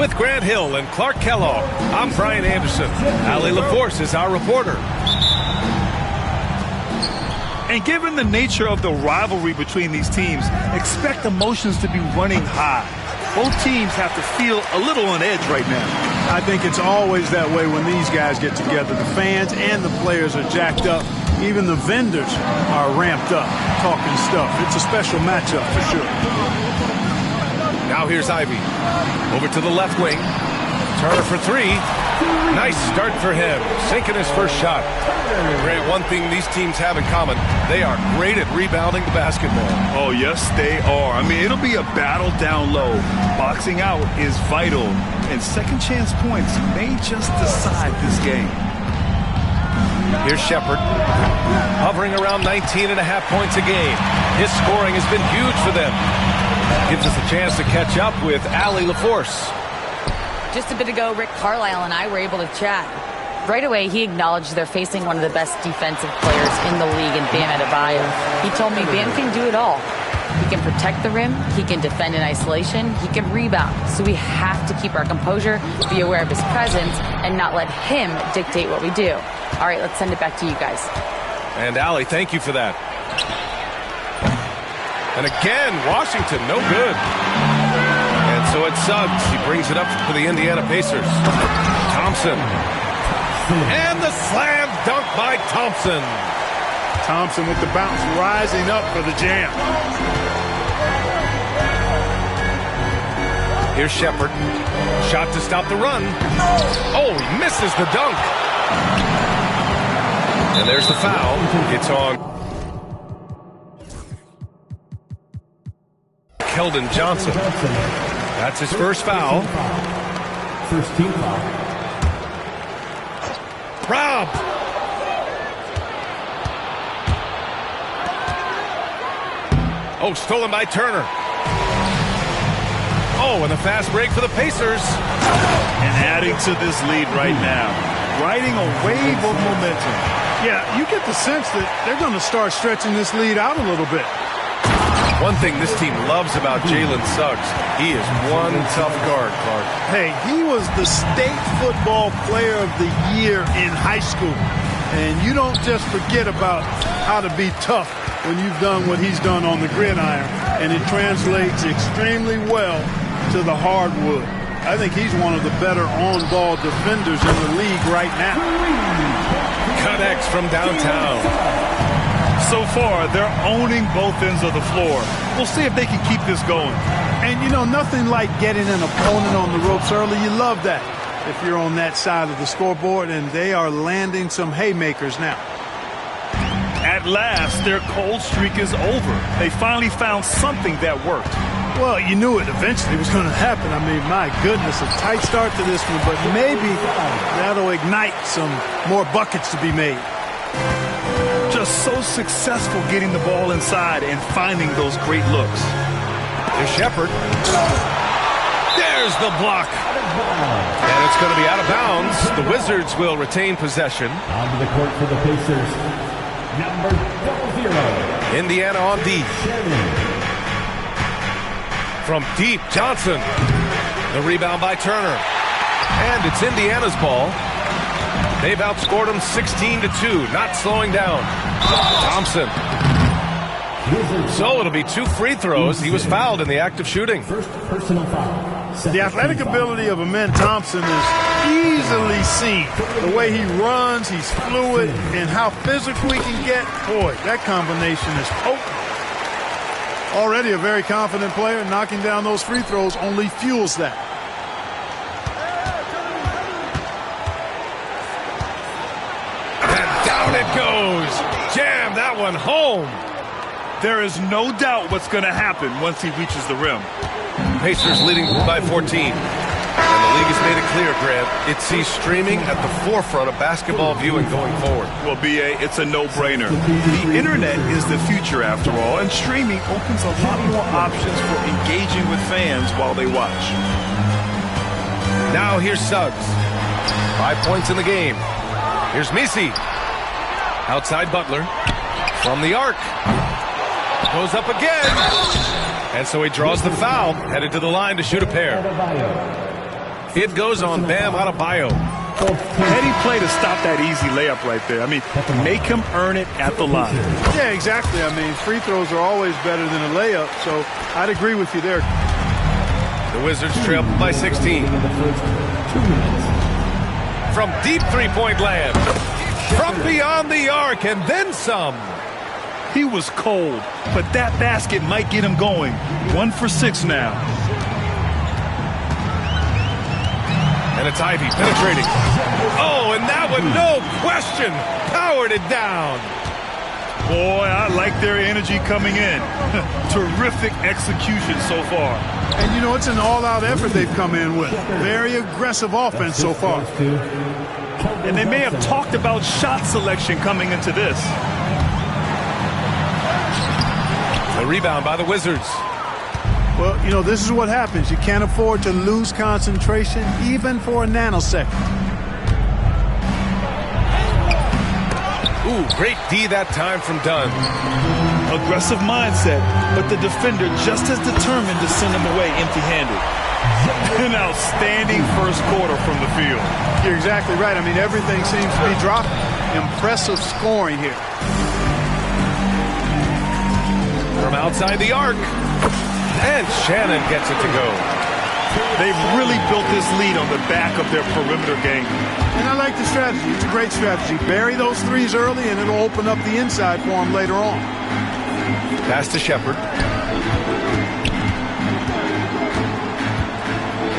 With Grant Hill and Clark Kellogg, I'm Brian Anderson. Ali LaForce is our reporter. And given the nature of the rivalry between these teams, expect emotions to be running high. Both teams have to feel a little on edge right now. I think it's always that way when these guys get together. The fans and the players are jacked up. Even the vendors are ramped up, talking stuff. It's a special matchup for sure. Now here's Ivy. Over to the left wing. Turner for three. Nice start for him. Sinking his first shot. Great. One thing these teams have in common, they are great at rebounding the basketball. Oh, yes, they are. I mean, it'll be a battle down low. Boxing out is vital, and second chance points may just decide this game. Here's Shepard, hovering around 19.5 points a game. His scoring has been huge for them. Gives us a chance to catch up with Ali LaForce. Just a bit ago, Rick Carlisle and I were able to chat. Right away, he acknowledged they're facing one of the best defensive players in the league in Bam Adebayo. He told me Bam can do it all. He can protect the rim, he can defend in isolation, he can rebound. So we have to keep our composure, be aware of his presence, and not let him dictate what we do. All right, let's send it back to you guys. And Ali, thank you for that. And again, Washington, no good. And so it's Suggs. He brings it up for the Indiana Pacers. Thompson. And the slam dunk by Thompson. Thompson with the bounce, rising up for the jam. Here's Shepard. Shot to stop the run. Oh, he misses the dunk. And there's the foul. It's on Keldon Johnson. That's his first foul. First team foul. Rob. Oh, stolen by Turner. Oh, and a fast break for the Pacers. And adding to this lead right now, riding a wave of momentum. Yeah, you get the sense that they're going to start stretching this lead out a little bit. One thing this team loves about Jalen Suggs, he is one tough guard, Clark. Hey, he was the state football player of the year in high school. And you don't just forget about how to be tough when you've done what he's done on the gridiron. And it translates extremely well to the hardwood. I think he's one of the better on-ball defenders in the league right now. Connects from downtown. So far, they're owning both ends of the floor. We'll see if they can keep this going. And, you know, nothing like getting an opponent on the ropes early. You love that if you're on that side of the scoreboard, and they are landing some haymakers now. At last, their cold streak is over. They finally found something that worked. Well, you knew it eventually was going to happen. I mean, my goodness, a tight start to this one, but maybe that'll ignite some more buckets to be made. Just so successful getting the ball inside and finding those great looks. Here's Shepard. There's the block. And it's going to be out of bounds. The Wizards will retain possession. Onto the court for the Pacers. Number 00. Indiana on D. From deep, Johnson. The rebound by Turner. And it's Indiana's ball. They've outscored them 16-2, not slowing down. Thompson. So it'll be 2 free throws. He was fouled in the act of shooting. First personal foul. The athletic ability of Amen Thompson is easily seen. The way he runs, he's fluid, and how physical he can get. Boy, that combination is potent. Already a very confident player. Knocking down those free throws only fuels that. Down it goes. Jam that one home. There is no doubt what's going to happen once he reaches the rim. Pacers leading by 14. And the league has made it clear, Grant, it sees streaming at the forefront of basketball viewing going forward. Well, B.A., it's a no-brainer. The internet is the future, after all, and streaming opens a lot more options for engaging with fans while they watch. Now here's Suggs. 5 points in the game. Here's Misi. Outside Butler. From the arc. Goes up again. And so he draws the foul. Headed to the line to shoot a pair. It goes on Bam Adebayo. Heady play to stop that easy layup right there. I mean, make him earn it at the line. Yeah, exactly. I mean, free throws are always better than a layup, so I'd agree with you there. The Wizards trail by 16. From deep three-point land. From beyond the arc, and then some. He was cold, but that basket might get him going. 1 for 6 now. And it's Ivy penetrating. Oh, and that one, no question, powered it down. Boy, I like their energy coming in. Terrific execution so far. And, you know, it's an all-out effort they've come in with. Very aggressive offense so far. And they may have talked about shot selection coming into this. The rebound by the Wizards. Well, you know, this is what happens. You can't afford to lose concentration even for a nanosecond. Ooh, great D that time from Dunn. Aggressive mindset, but the defender just as determined to send him away empty-handed. An outstanding first quarter from the field. You're exactly right. I mean, everything seems to be dropping. Impressive scoring here. From outside the arc. And Shannon gets it to go. They've really built this lead on the back of their perimeter game. And I like the strategy. It's a great strategy. Bury those threes early, and it'll open up the inside for them later on. Pass to Shepard.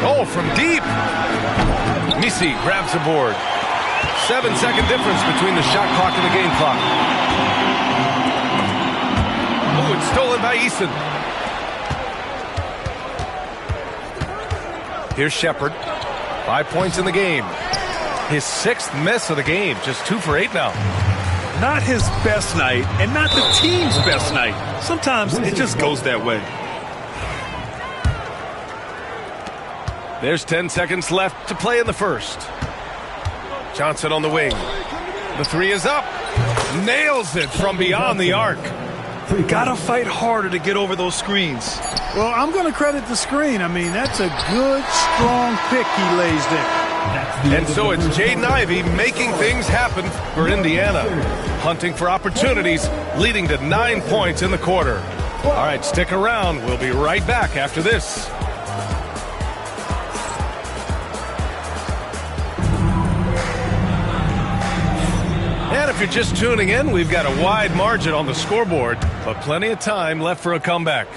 Oh, from deep. Misi grabs the board. 7-second difference between the shot clock and the game clock. Oh, it's stolen by Eason. Here's Shepard. 5 points in the game. His 6th miss of the game. Just 2 for 8 now. Not his best night, and not the team's best night. Sometimes it just goes that way. There's 10 seconds left to play in the first. Johnson on the wing. The 3 is up. Nails it from beyond the arc. Gotta fight harder to get over those screens. Well, I'm going to credit the screen. I mean, that's a good, strong pick he lays there. And so it's Jaden Ivey making things happen for Indiana. Hunting for opportunities, leading to 9 points in the quarter. All right, stick around. We'll be right back after this. And if you're just tuning in, we've got a wide margin on the scoreboard, but plenty of time left for a comeback.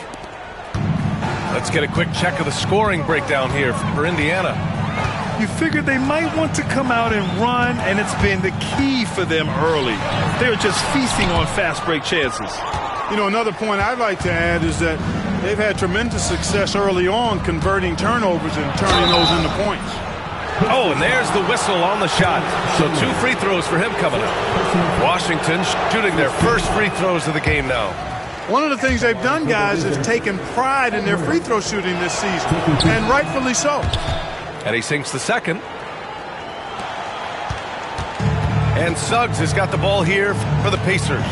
Let's get a quick check of the scoring breakdown here for Indiana. You figured they might want to come out and run, and it's been the key for them early. They're just feasting on fast break chances. You know, another point I'd like to add is that they've had tremendous success early on converting turnovers and turning those into points. Oh, and there's the whistle on the shot. So 2 free throws for him coming up. Washington shooting their first free throws of the game now. One of the things they've done, guys, is taken pride in their free throw shooting this season, and rightfully so. And he sinks the second. And Suggs has got the ball here for the Pacers.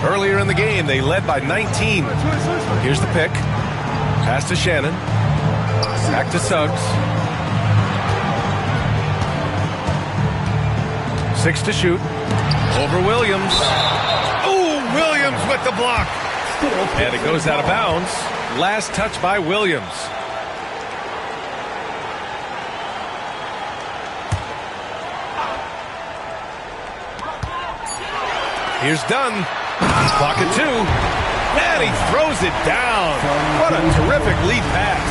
Earlier in the game, they led by 19. Here's the pick. Pass to Shannon. Back to Suggs. 6 to shoot. Over Williams. Oh, Williams with the block. And it goes out of bounds. Last touch by Williams. Here's Dunn. Clock at 2. And he throws it down. What a terrific lead pass.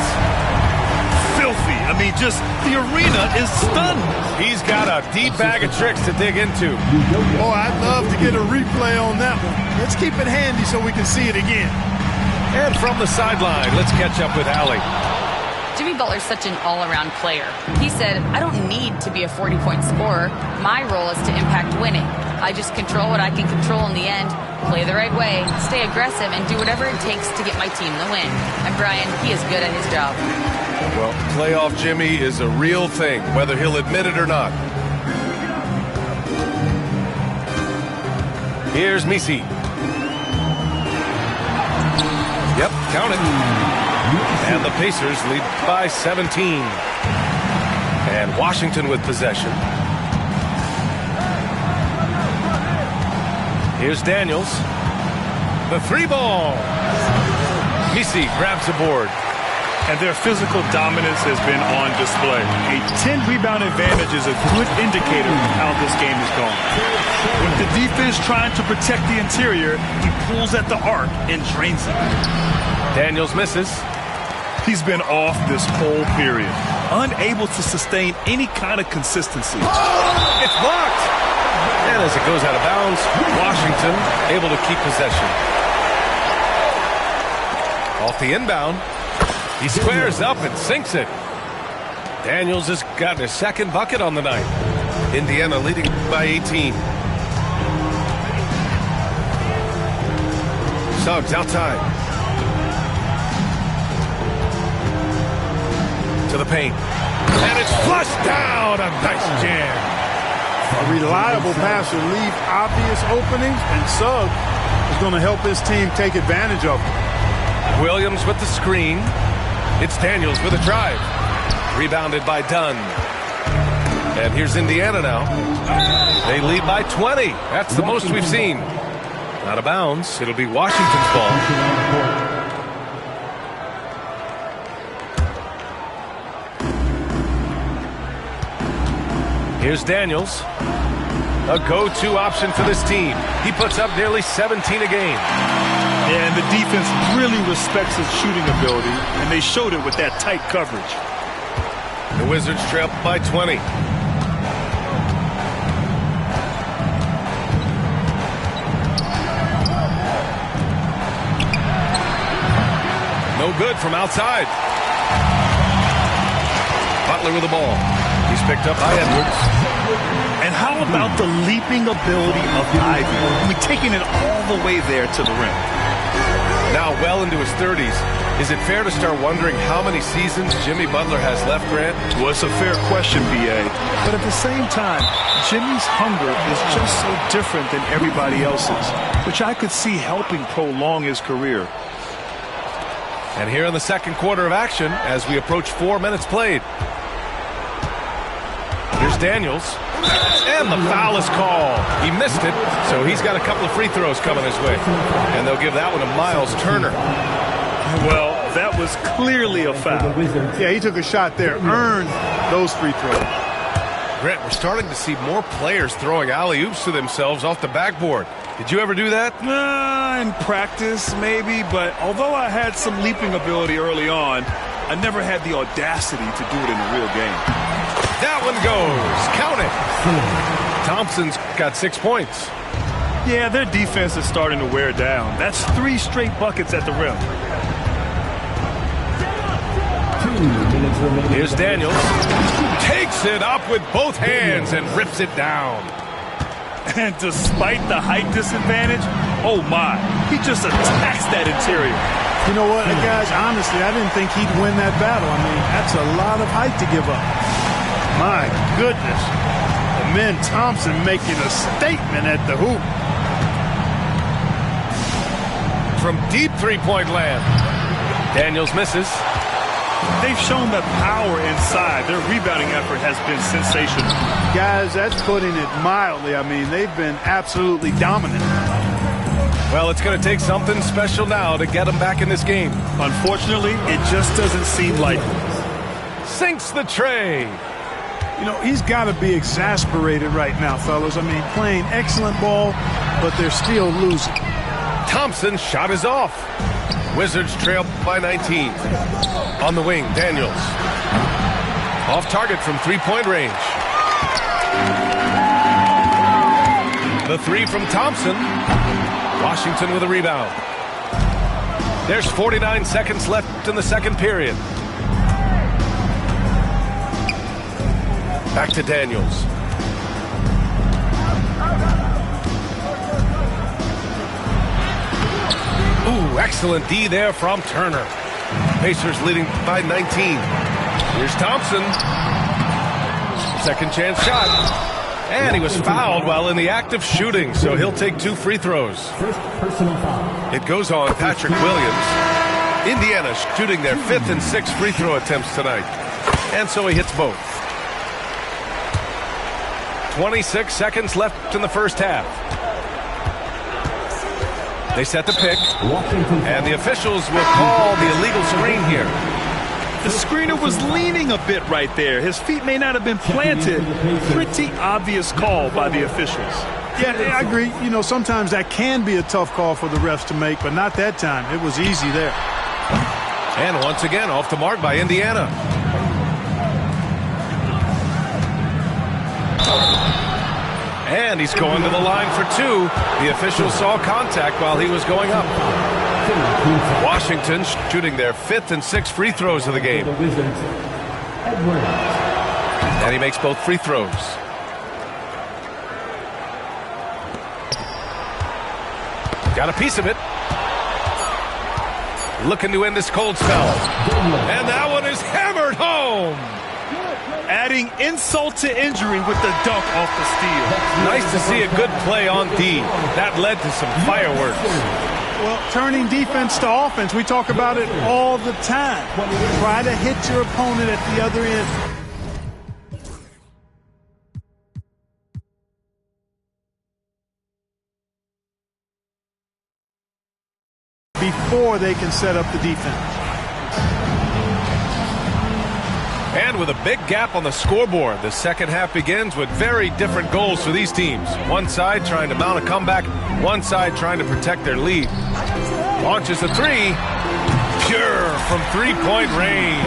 Filthy. I mean, just the arena is stunned. He's got a deep bag of tricks to dig into. Oh, I'd love to get a replay on that one. Let's keep it handy so we can see it again. And from the sideline, let's catch up with Allie. Jimmy Butler's such an all-around player. He said, I don't need to be a 40-point scorer. My role is to impact winning. I just control what I can control in the end, play the right way, stay aggressive, and do whatever it takes to get my team the win. And Brian, he is good at his job. Well, playoff Jimmy is a real thing, whether he'll admit it or not. Here's Misi. Yep, count it. And the Pacers lead by 17. And Washington with possession. Here's Daniels. The 3 ball. Misi grabs the board. And their physical dominance has been on display. A 10-rebound advantage is a good indicator of how this game is going. With the defense trying to protect the interior, he pulls at the arc and drains it. Daniels misses. He's been off this whole period, unable to sustain any kind of consistency. It's blocked. And as it goes out of bounds, Washington able to keep possession. Off the inbound. He squares up and sinks it. Daniels has gotten his second bucket on the night. Indiana leading by 18. Suggs outside. To the paint. And it's flushed down. A nice jam. A reliable passer leave obvious openings, and Suggs is going to help his team take advantage of them. Williams with the screen. It's Daniels with a drive. Rebounded by Dunn. And here's Indiana now. They lead by 20. That's the most we've seen. Out of bounds. It'll be Washington's ball. Here's Daniels. A go-to option for this team. He puts up nearly 17 a game. And the defense really respects his shooting ability, and they showed it with that tight coverage. The Wizards trail by 20. No good from outside. Butler with the ball. He's picked up by Edwards. And how about the leaping ability of Ivy? I mean, taking it all the way there to the rim. Now well into his 30s. Is it fair to start wondering how many seasons Jimmy Butler has left, Grant? Well, it's a fair question, B.A. But at the same time, Jimmy's hunger is just so different than everybody else's, which I could see helping prolong his career. And here in the second quarter of action, as we approach 4 minutes played. Here's Daniels. And the foul is called. He missed it, so he's got a couple of free throws coming his way. And they'll give that one to Miles Turner. Well, that was clearly a foul. Yeah, he took a shot there, earned those free throws. Grant, we're starting to see more players throwing alley-oops to themselves off the backboard. Did you ever do that? In practice, maybe, but although I had some leaping ability early on, I never had the audacity to do it in a real game. That one goes. Count it. Thompson's got 6 points. Yeah, their defense is starting to wear down. That's 3 straight buckets at the rim. 2 minutes remaining. Here's Daniels. Takes it up with both hands and rips it down. And despite the height disadvantage, oh my, he just attacks that interior. You know what, guys, honestly, I didn't think he'd win that battle. I mean, that's a lot of height to give up. My goodness. And then Thompson making a statement at the hoop. From deep three-point land. Daniels misses. They've shown that power inside. Their rebounding effort has been sensational. Guys, that's putting it mildly. I mean, they've been absolutely dominant. Well, it's going to take something special now to get them back in this game. Unfortunately, it just doesn't seem likely. Sinks the tray. You know, he's got to be exasperated right now, fellas. I mean, playing excellent ball, but they're still losing. Thompson's shot is off. Wizards trail by 19. On the wing, Daniels. Off target from three-point range. The 3 from Thompson. Washington with a rebound. There's 49 seconds left in the second period. Back to Daniels. Ooh, excellent D there from Turner. Pacers leading by 19. Here's Thompson. Second chance shot. And he was fouled while in the act of shooting, so he'll take 2 free throws. First personal foul. It goes on Patrick Williams. Indiana shooting their 5th and 6th free throw attempts tonight. And so he hits both. 26 seconds left in the first half. They set the pick, and the officials will call the illegal screen here. The screener was leaning a bit right there. His feet may not have been planted. Pretty obvious call by the officials. Yeah, I agree. You know, sometimes that can be a tough call for the refs to make, but not that time. It was easy there. And once again, off the mark by Indiana. And he's going to the line for two. The official saw contact while he was going up. Washington shooting their 5th and 6th free throws of the game. And he makes both free throws. Got a piece of it. Looking to end this cold spell. And that one is hammered home. Adding insult to injury with the dunk off the steal. Nice to see a good play on D. That led to some fireworks. Well, turning defense to offense, we talk about it all the time. Try to hit your opponent at the other end. Before they can set up the defense. And with a big gap on the scoreboard, the second half begins with very different goals for these teams. One side trying to mount a comeback, one side trying to protect their lead. Launches a three. Pure from three-point range.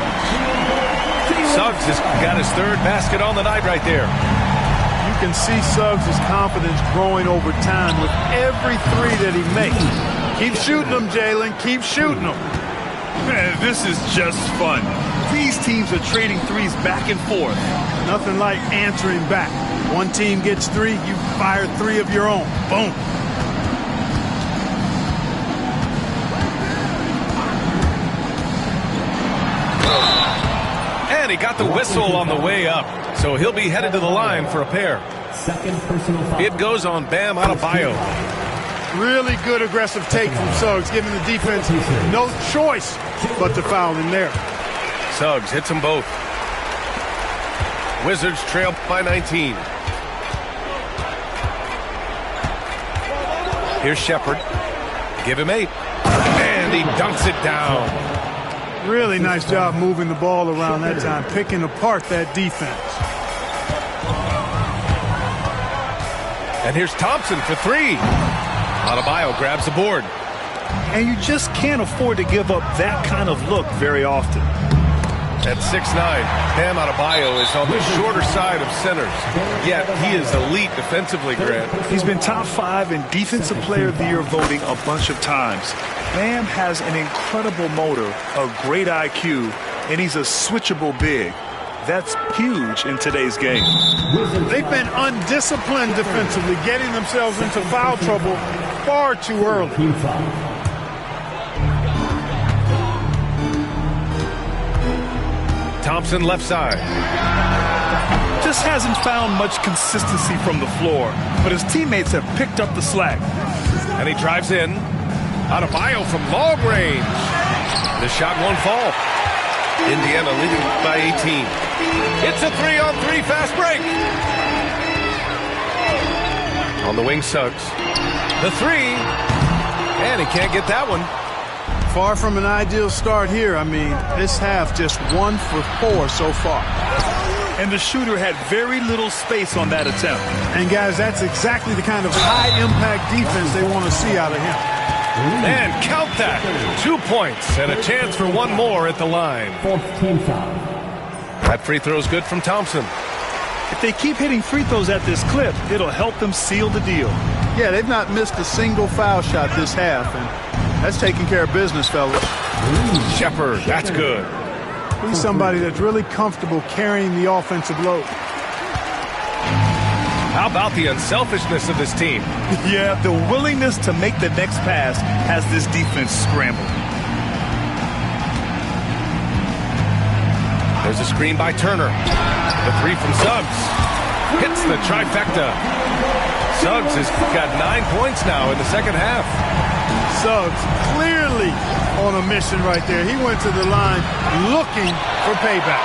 Suggs has got his 3rd basket on the night right there. You can see Suggs' confidence growing over time with every three that he makes. Keep shooting them, Jalen. Keep shooting them. Man, this is just fun. These teams are trading threes back and forth. Nothing like answering back. One team gets 3, you fire 3 of your own. Boom. And he got the whistle on the way up, so he'll be headed to the line for a pair. Second personal foul. It goes on Bam Adebayo. Really good aggressive take from Suggs, giving the defense no choice but to foul in there. Suggs hits them both. Wizards trail by 19. Here's Shepard. Give him 8. And he dunks it down. Really nice job moving the ball around that time, picking apart that defense. And here's Thompson for 3. Adebayo grabs the board. And you just can't afford to give up that kind of look very often. At 6'9", Bam Adebayo is on the shorter side of centers. Yet he is elite defensively, Grant. He's been top 5 in Defensive Player of the Year voting a bunch of times. Bam has an incredible motor, a great IQ, and he's a switchable big. That's huge in today's game. They've been undisciplined defensively, getting themselves into foul trouble far too early. Thompson left side. Just hasn't found much consistency from the floor, but his teammates have picked up the slack. And he drives in. Adebayo from long range. The shot won't fall. Indiana leading by 18. It's a 3-on-3 fast break. On the wing, Suggs. The 3. And he can't get that one. Far from an ideal start here. I mean, this half just 1 for 4 so far. And the shooter had very little space on that attempt. And guys, that's exactly the kind of high-impact defense they want to see out of him. And count that. 2 points and a chance for one more at the line. That free throw is good from Thompson. If they keep hitting free throws at this clip, it'll help them seal the deal. Yeah, they've not missed a single foul shot this half, and that's taking care of business, fellas. Shepard, that's good. He's somebody that's really comfortable carrying the offensive load. How about the unselfishness of this team? Yeah, the willingness to make the next pass has this defense scrambled. There's a screen by Turner. The 3 from Suggs. Hits the trifecta. Suggs has got 9 points now in the second half. Suggs clearly on a mission right there. He went to the line looking for payback.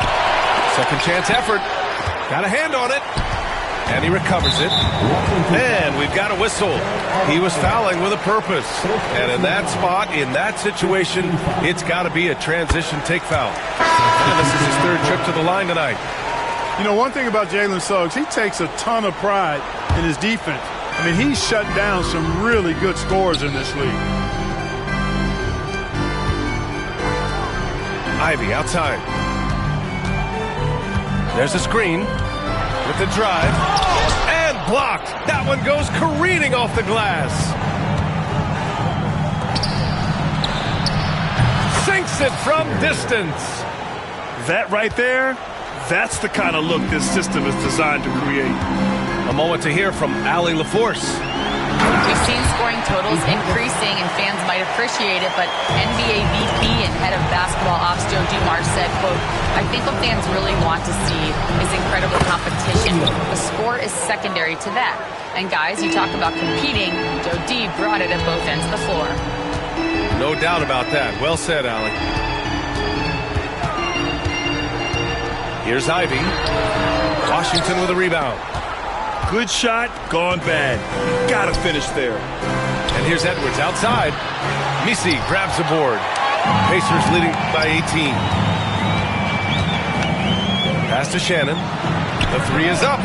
Second chance effort. Got a hand on it. And he recovers it. And we've got a whistle. He was fouling with a purpose. And in that spot, in that situation, it's got to be a transition take foul. And this is his third trip to the line tonight. You know, one thing about Jalen Suggs, he takes a ton of pride in his defense. I mean, he's shut down some really good scorers in this league. Ivy outside. There's a screen with the drive. And blocked. That one goes careening off the glass. Sinks it from distance. That right there, that's the kind of look this system is designed to create. A moment to hear from Allie LaForce. We've seen scoring totals increasing, and fans might appreciate it, but NBA VP and head of basketball ops Joe Dumars said, quote, "I think what fans really want to see is incredible competition. The score is secondary to that. And guys, you talk about competing, Joe D brought it at both ends of the floor." No doubt about that. Well said, Allie. Here's Ivy. Washington with a rebound. Good shot, gone bad. Gotta finish there. And here's Edwards outside. Misi grabs the board. Pacers leading by 18. Pass to Shannon. The three is up.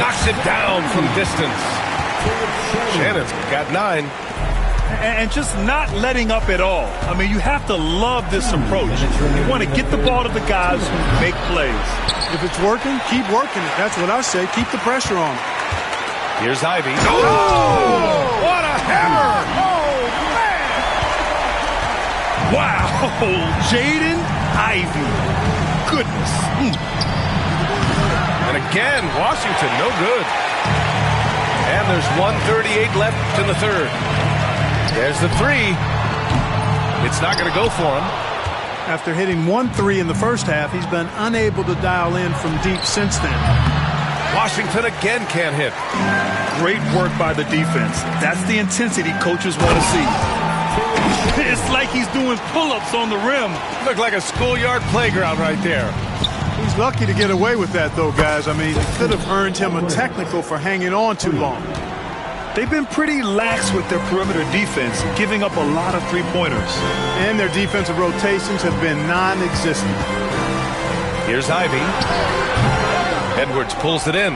Knocks it down from distance. Shannon's got 9. And just not letting up at all. I mean, you have to love this approach. You want to get the ball to the guys who make plays. If it's working, keep working it. That's what I say. Keep the pressure on. Here's Ivy. Oh! What a hammer! Oh, man! Wow! Jaden Ivey. Goodness. And again, Washington, no good. And there's 1:38 left in the third. There's the three. It's not going to go for him. After hitting 1-3 in the first half, he's been unable to dial in from deep since then. Washington again can't hit. Great work by the defense. That's the intensity coaches want to see. It's like he's doing pull-ups on the rim. Looked like a schoolyard playground right there. He's lucky to get away with that, though, guys. I mean, it could have earned him a technical for hanging on too long. They've been pretty lax with their perimeter defense, giving up a lot of three-pointers. And their defensive rotations have been non-existent. Here's Ivy. Edwards pulls it in.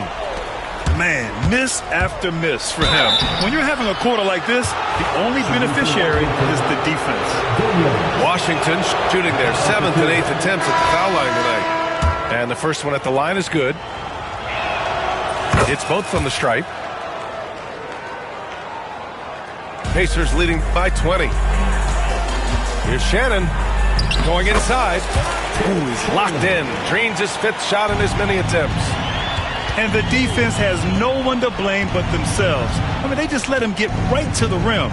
Man, miss after miss for him. When you're having a quarter like this, the only beneficiary is the defense. Washington shooting their 7th and 8th attempts at the foul line tonight. And the first one at the line is good. It's both from the stripe. Pacers leading by 20. Here's Shannon going inside. Ooh, he's locked in. Drains his 5th shot in as many attempts. And the defense has no one to blame but themselves. I mean, they just let him get right to the rim.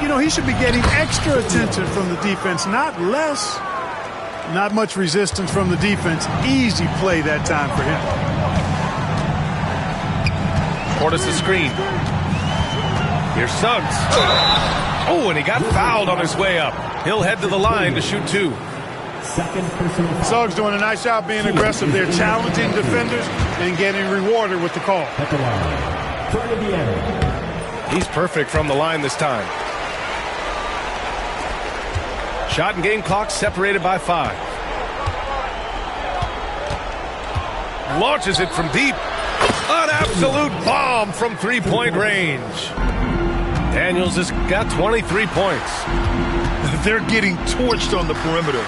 You know, he should be getting extra attention from the defense, not less. Not much resistance from the defense. Easy play that time for him. Portis the screen. Here's Suggs. Oh, and he got fouled on his way up. He'll head to the line to shoot 2. Suggs doing a nice job being aggressive. They're challenging defenders and getting rewarded with the call. He's perfect from the line this time. Shot and game clock separated by 5. Launches it from deep. An absolute bomb from three-point range. Daniels has got 23 points. They're getting torched on the perimeter.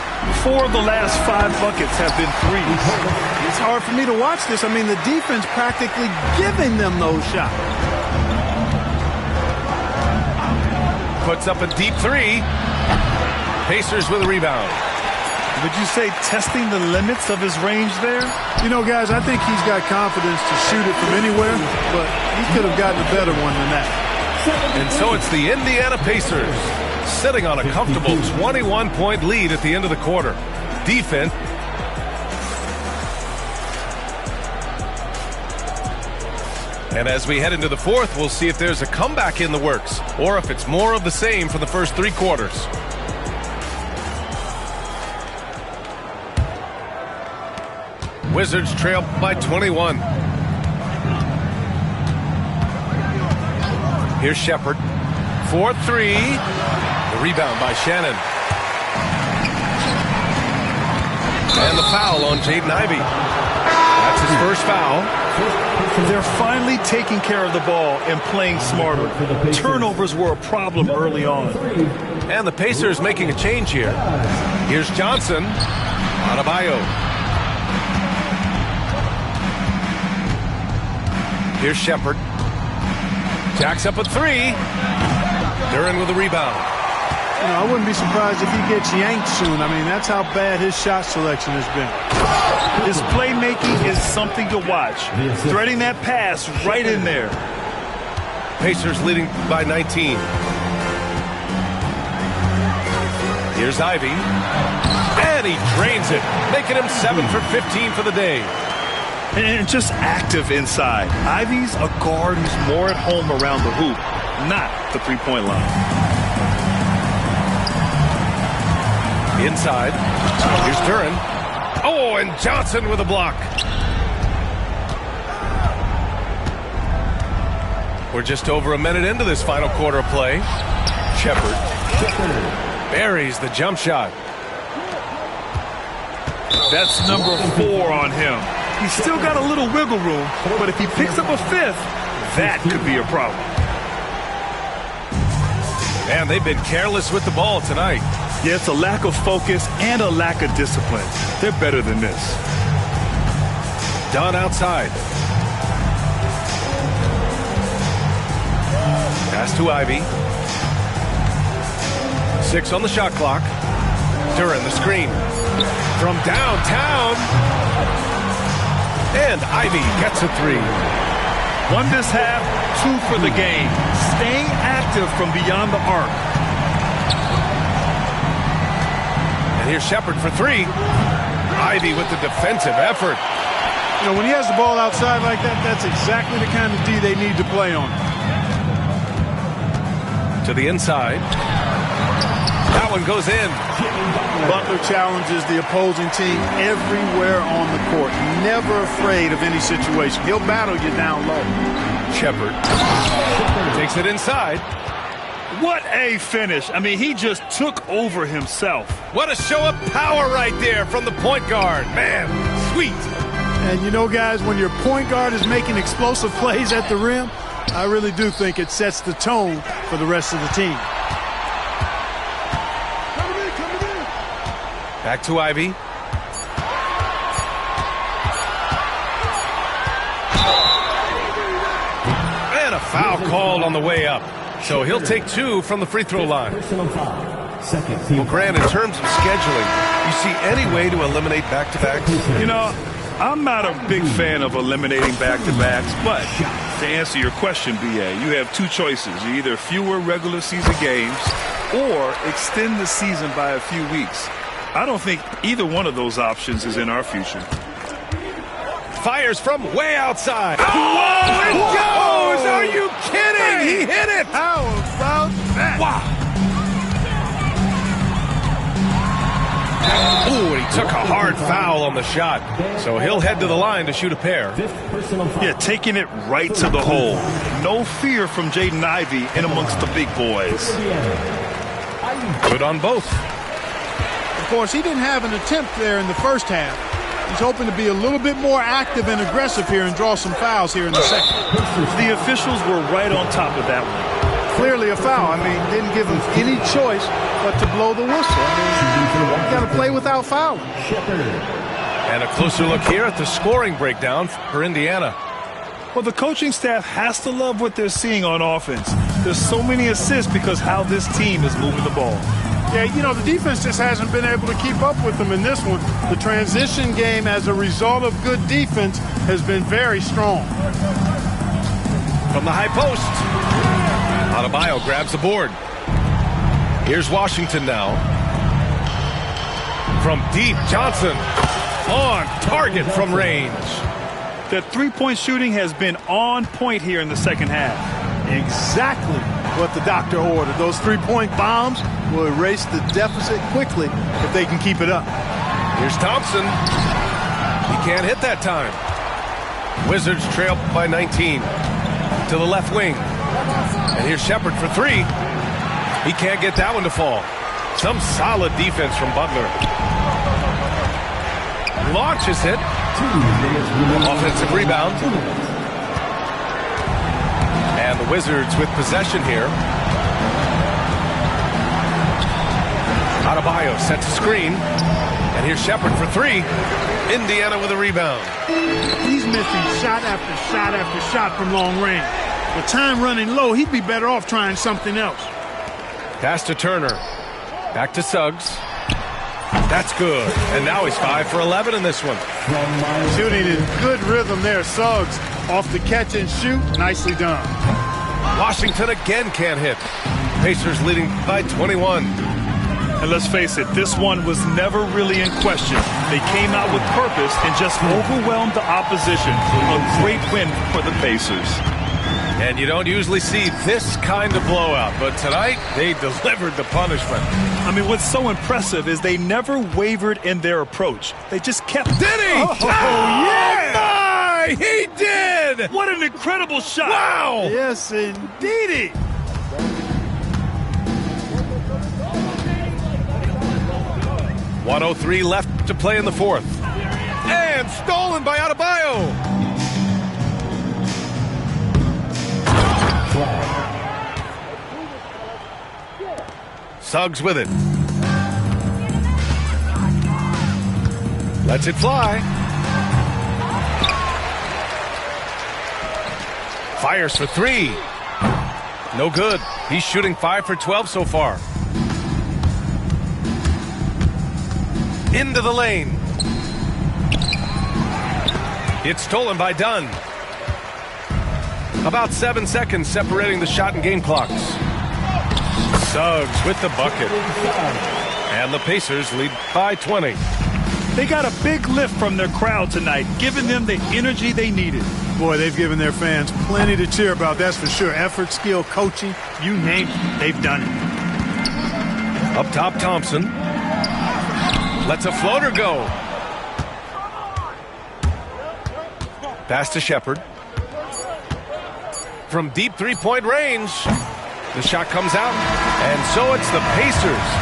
4 of the last 5 buckets have been threes. It's hard for me to watch this. I mean, the defense practically giving them those shots. Puts up a deep 3. Pacers with a rebound. Would you say testing the limits of his range there? You know, guys, I think he's got confidence to shoot it from anywhere, but he could have gotten a better one than that. And so it's the Indiana Pacers sitting on a comfortable 21-point lead at the end of the quarter. Defense. And as we head into the fourth, we'll see if there's a comeback in the works or if it's more of the same for the first 3 quarters. Wizards trail by 21. Here's Shepard. 4-3. The rebound by Shannon. And the foul on Jaden Ivey. That's his first foul. They're finally taking care of the ball and playing smarter. Turnovers were a problem early on. And the Pacers making a change here. Here's Johnson. Adebayo. Here's Shepard. Jacks up a three. Duren with a rebound. You know, I wouldn't be surprised if he gets yanked soon. I mean, that's how bad his shot selection has been. His playmaking is something to watch. Threading that pass right in there. Pacers leading by 19. Here's Ivey. And he drains it, making him 7 for 15 for the day. And just active inside. Ivey's a guard who's more at home around the hoop, not the three-point line. Inside. Here's Duren. Oh, and Johnson with a block. We're just over a minute into this final quarter of play. Shepard buries the jump shot. That's number 4 on him. He's still got a little wiggle room, but if he picks up a fifth, that could be a problem. And they've been careless with the ball tonight. Yeah, it's a lack of focus and a lack of discipline. They're better than this. Dunn outside. Pass to Ivey. 6 on the shot clock. Duren the screen. From downtown. And Ivey gets a three. 1 this half, 2 for the game. Staying active from beyond the arc. And here's Shepard for 3. Ivey with the defensive effort. You know, when he has the ball outside like that, that's exactly the kind of D they need to play on. To the inside. That one goes in. Butler challenges the opposing team everywhere on the court. Never afraid of any situation. He'll battle you down low. Shepard takes it inside. What a finish. I mean, he just took over himself. What a show of power right there from the point guard. Man, sweet. And you know, guys, when your point guard is making explosive plays at the rim, I really do think it sets the tone for the rest of the team. Back to Ivey. And a foul called on the way up. So he'll take 2 from the free throw line. Well, Grant, in terms of scheduling, you see any way to eliminate back-to-backs? You know, I'm not a big fan of eliminating back-to-backs, but to answer your question, B.A., you have 2 choices. Either fewer regular season games or extend the season by a few weeks. I don't think either one of those options is in our future. Fires from way outside. Oh, it goes! Are you kidding? He hit it! How about that? Wow! Ooh, he took a hard foul on the shot. So he'll head to the line to shoot a pair. Yeah, taking it right to the hole. No fear from Jaden Ivey in amongst the big boys. Good on both. Of course, he didn't have an attempt there in the first half. He's hoping to be a little bit more active and aggressive here and draw some fouls here in the second. The officials were right on top of that one. Clearly a foul. I mean, didn't give him any choice but to blow the whistle. I mean, you got to play without fouling. And a closer look here at the scoring breakdown for Indiana. Well, the coaching staff has to love what they're seeing on offense. There's so many assists because how this team is moving the ball. Yeah, you know, the defense just hasn't been able to keep up with them in this one. The transition game, as a result of good defense, has been very strong. From the high post, Adebayo grabs the board. Here's Washington now. From deep, Johnson on target from range. The three-point shooting has been on point here in the second half. Exactly what the doctor ordered. Those three-point bombs will erase the deficit quickly if they can keep it up. Here's Thompson. He can't hit that time. Wizards trail by 19. To the left wing. And here's Shepard for three. He can't get that one to fall. Some solid defense from Butler. Launches it. Offensive rebound. And the Wizards with possession here. Adebayo sets a screen. And here's Shepard for three. Indiana with a rebound. He's missing shot after shot after shot from long range. With time running low, he'd be better off trying something else. Pass to Turner. Back to Suggs. That's good. And now he's 5 for 11 in this one. Shooting in good rhythm there. Suggs off the catch and shoot. Nicely done. Washington again can't hit. Pacers leading by 21. And let's face it, this one was never really in question. They came out with purpose and just overwhelmed the opposition. A great win for the Pacers. And you don't usually see this kind of blowout, but tonight they delivered the punishment. I mean, what's so impressive is they never wavered in their approach. They just kept... Did he? Oh, yeah! My! He did! What an incredible shot! Wow! Yes, indeedy. .103 left to play in the fourth. And stolen by Adebayo. Suggs with it. Lets it fly. Fires for three. No good. He's shooting 5 for 12 so far. Into the lane. It's stolen by Dunn. About 7 seconds separating the shot and game clocks. Suggs with the bucket. And the Pacers lead by 20. They got a big lift from their crowd tonight, giving them the energy they needed. Boy, they've given their fans plenty to cheer about, that's for sure. Effort, skill, coaching, you name it, they've done it. Up top, Thompson. Lets a floater go. Pass to Shepard. From deep three-point range. The shot comes out, and so it's the Pacers